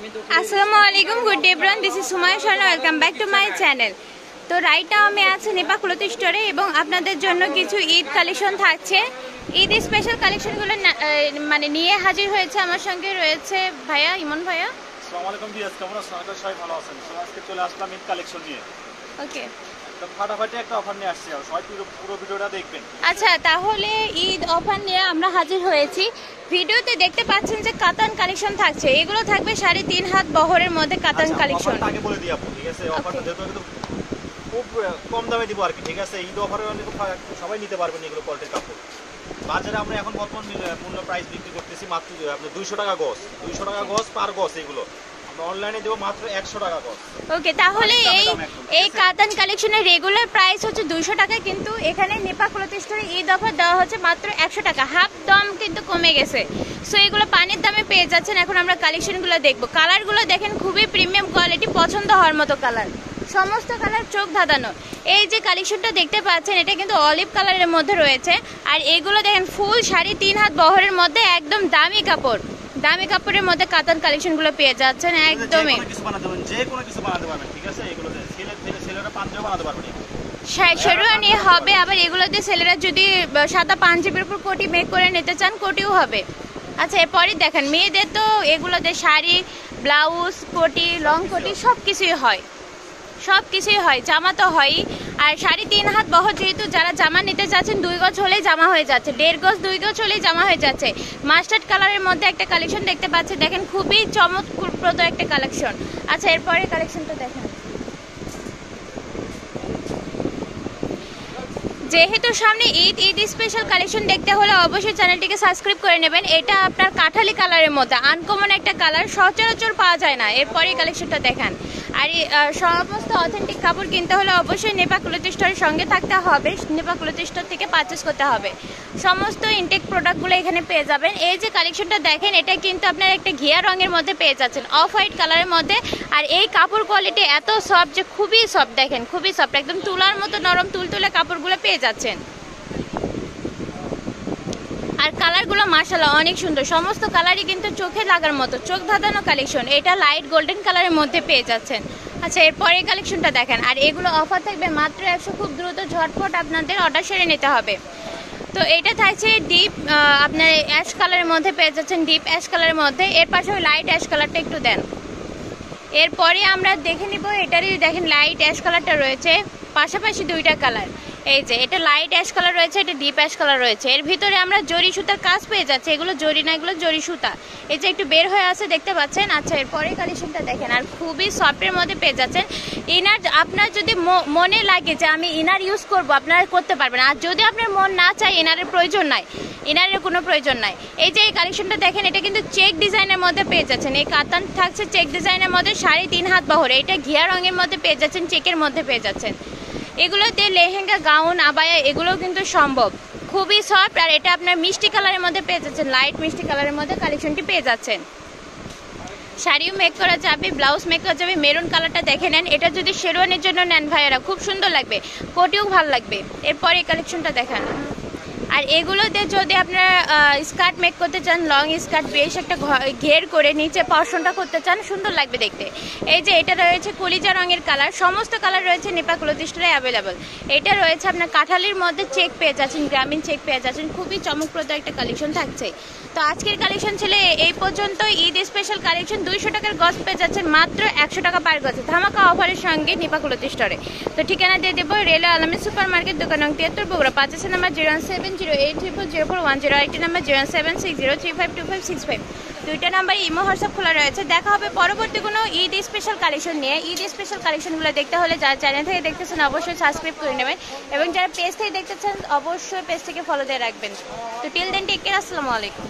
আসসালামু আলাইকুম, good day everyone, this is Sumaiya Sharna, welcome back to my channel. তো right now আমি আছি নিপা ক্লথ স্টোরে এবং আপনাদের জন্য কিছু ঈদ কালেকশন থাকছে। ঈদ স্পেশাল কালেকশনগুলো মানে নিয়ে হাজির হয়েছে। আমার সঙ্গে রয়েছে ভাইয়া, ইমন ভাইয়া। আসসালামু আলাইকুম ভিউয়ার্স, কেমন আছেন? আপনারা সবাই ভালো আছেন? তো আজকে চলে আসলাম ঈদ কালেকশন নিয়ে। ওকে, তো ফাটাফাটি একটা অফার নিয়ে আসছি, আর সবাই পুরো ভিডিওটা দেখবেন। আচ্ছা, তাহলে ঈদ অফার নিয়ে আমরা হাজির হয়েছি। ভিডিওতে দেখতে পাচ্ছেন যে কাতান কালেকশন থাকছে। এগুলো থাকবে 3.5 হাত বহরের মধ্যে কাতান কালেকশন। আগে বলে দিই আপু, ঠিক আছে? অফারটা যেহেতু কিন্তু খুব কম দামে দিব আর কি, ঠিক আছে? ঈদ অফারে সবাই নিতে পারবেন এগুলো কোয়ালিটির কাপড়। বাজারে আমরা এখন বর্তমান মূল্য প্রাইস বিক্রি করতেছি মাত্র আপনার 200 টাকা গজ, 200 টাকা গজ পার গজ। এগুলো আমরা অনলাইনে দেব মাত্র 100 টাকা গজ। ওকে, তাহলে এই কাতান কালেকশনের রেগুলার প্রাইস হচ্ছে 200 টাকা, কিন্তু এখানে নিপা ক্লথ স্টোরে ঈদ অফার দেওয়া হচ্ছে মাত্র 100 টাকা। হাফ দাম কিন্তু কমে গেছে। সো এগুলো পানির দামে পেয়ে যাচ্ছেন। এখন আমরা কালেকশনগুলো দেখবো। কালারগুলো দেখেন, খুবই প্রিমিয়াম কোয়ালিটি, পছন্দ হওয়ার মতো কালার, সমস্ত কালার চোখ ধাঁধানো। এই যে কালেকশনটা দেখতে পাচ্ছেন, এটা কিন্তু অলিভ কালারের মধ্যে রয়েছে। আর এগুলো দেখেন ফুল 3.5 হাত বহরের মধ্যে, একদম দামি কাপড়। দামি কাপড়ের মধ্যে কাতান কালেকশনগুলো পেয়ে যাচ্ছেন একদমই। যে কোনো কিছু বানাতে পারবেন, ঠিক আছে? এগুলোতে ছেলেরা পাঞ্জাবি বানাতে পারবেন। শেরওয়ানি হবে, আবার এগুলোতে ছেলেরা যদি সাদা পাঞ্জাবির উপর কোটি মেক করে নিতে চান, কোটিও হবে। আচ্ছা, এরপরই দেখেন মেয়েদের তো এগুলোতে শাড়ি, ব্লাউজ, কোটি, লং কোটি সব কিছুই হয়, সব কিছুই হয়, জামা তো হয়ই। আর 3.5 হাত বহর, যেহেতু যারা জামা নিতে চাচ্ছেন 2 গজ হলেই জামা হয়ে যাচ্ছে, 1.5 গজ 2 গজ হলেই জামা হয়ে যাচ্ছে। মাস্টার্ড কালারের মধ্যে একটা কালেকশন দেখতে পাচ্ছেন, দেখেন খুবই চমৎপ্রদ একটা কালেকশন। আচ্ছা, এরপরে কালেকশনটা দেখেন। যেহেতু সামনে ঈদ স্পেশাল কালেকশন দেখতে হলে অবশ্যই চ্যানেলটিকে সাবস্ক্রাইব করে নেবেন। এটা আপনার কাঠালি কালারের মধ্যে আনকমন একটা কালার, সচরাচর পাওয়া যায় না। এরপরে কালেকশনটা দেখেন। আর সমস্ত অথেন্টিক কাপড় কিনতে হলে অবশ্যই নিপা ক্লথ স্টোরের সঙ্গে থাকতে হবে, নিপা ক্লথ স্টোর থেকে পারচেস করতে হবে। সমস্ত ইনটেক প্রোডাক্টগুলো এখানে পেয়ে যাবেন। এই যে কালেকশনটা দেখেন, এটা কিন্তু আপনার একটা ঘিয়া রঙের মধ্যে পেয়ে যাচ্ছেন, অফ হোয়াইট কালারের মধ্যে। আর এই কাপড় কোয়ালিটি এত সফট যে খুবই সফট, দেখেন খুবই সফট, একদম তুলার মতো নরম তুলতুলে কাপড়গুলো পেয়ে যাচ্ছেন। আর কালারগুলো মাশাআল্লাহ অনেক সুন্দর, সমস্ত কালারই কিন্তু চোখে লাগার মতো, চোখ ধাঁধানো কালেকশন। এটা লাইট গোল্ডেন কালারের মধ্যে পেয়ে যাচ্ছেন। আচ্ছা, এরপরে কালেকশনটা দেখেন। আর এগুলো অফার থাকবে মাত্র 100, খুব দ্রুত ঝটপট আপনাদের অর্ডার সেরে নিতে হবে। তো এটা থাকছে ডিপ আপনার অ্যাশ কালারের মধ্যে পেয়ে যাচ্ছেন, ডিপ অ্যাশ কালারের মধ্যে। এর পাশে লাইট অ্যাশ কালারটা একটু দেন। এরপরে আমরা দেখে নিব, এটারই দেখেন লাইট অ্যাশ কালারটা রয়েছে, পাশাপাশি 2টা কালার। এই যে এটা লাইট অ্যাশ কালার রয়েছে, এটা ডিপ অ্যাশ কালার রয়েছে। এর ভিতরে আমরা জরি সুতার কাজ পেয়ে যাচ্ছে। এগুলো জরি না, এগুলো জরি সুতা। এই যে একটু বের হয়ে আছে, দেখতে পাচ্ছেন। আচ্ছা, এরপরে কালেকশনটা দেখেন। আর খুবই সফটের মধ্যে পেয়ে যাচ্ছেন। ইনার আপনার যদি মনে লাগে যে আমি ইনার ইউজ করব, আপনারা করতে পারবেন। আর যদি আপনার মন না চায়, ইনারের প্রয়োজন নাই, ইনারের কোনো প্রয়োজন নাই। এই যে এই কালেকশনটা দেখেন, এটা কিন্তু চেক ডিজাইনের মধ্যে পেয়ে যাচ্ছেন। এই কাতান থাকছে চেক ডিজাইনের মধ্যে, 3.5 হাত বহর। এটা ঘিয়া রঙের মধ্যে পেয়ে যাচ্ছেন, চেকের মধ্যে পেয়ে যাচ্ছেন। এগুলোতে লেহেঙ্গা, গাউন, আবায়া এগুলোও কিন্তু সম্ভব, খুবই সফট। আর এটা আপনার মিষ্টি কালারের মধ্যে পেয়ে যাচ্ছেন, লাইট মিষ্টি কালারের মধ্যে কালেকশনটি পেয়ে যাচ্ছেন। শাড়িও মেক করা যাবে, ব্লাউজ মেক করা যাবে। মেরুন কালারটা দেখে নেন, এটা যদি শেরওয়ানির জন্য নেন ভাইয়েরা খুব সুন্দর লাগবে, কোটিও ভালো লাগবে। এরপরে এই কালেকশনটা দেখান। আর এগুলোতে যদি আপনারা স্কার্ট মেক করতে চান, লং স্কার্ট বেশ একটা ঘের করে নিচে পশনটা করতে চান, সুন্দর লাগবে দেখতে। এই যে এটা রয়েছে কলিজা রঙের কালার, সমস্ত কালার রয়েছে নিপা ক্লথ স্টোরে অ্যাভেলেবল। এটা রয়েছে আপনার কাঁঠালির মধ্যে চেক পেয়ে যাচ্ছেন, গ্রামীণ চেক পেয়ে যাচ্ছেন, খুবই চমকপ্রদ একটা কালেকশন থাকছে। তো আজকের কালেকশন ছিল এই পর্যন্ত। ঈদ স্পেশাল কালেকশন 200 টাকার গজ পেয়ে যাচ্ছেন মাত্র 100 টাকা পার গজে, ধামাকা অফারের সঙ্গে নিপা ক্লথ স্টোরে। তো ঠিকানা দিয়ে দেবো, রেলওয়ে আলামিন সুপার মার্কেট, দোকান নং 73, বগুড়া। 5 নাম্বার 07080040410, আরেকটি নাম্বার 07603525565। 2টা নাম্বারে ইমো হোয়াটসঅ্যাপ খোলা রয়েছে। দেখা হবে পরবর্তী কোনো ঈদ স্পেশাল কালেকশন নিয়ে। ঈদ স্পেশাল কালেকশনগুলো দেখতে হলে যারা চ্যানেল থেকে দেখতেছেন অবশ্যই সাবস্ক্রাইব করে নেবেন, এবং যারা পেজ থেকে দেখতেছেন অবশ্যই পেজ থেকে ফলো দিয়ে রাখবেন। তো টিল দেন, টেক কেয়ার, আসসালামু আলাইকুম।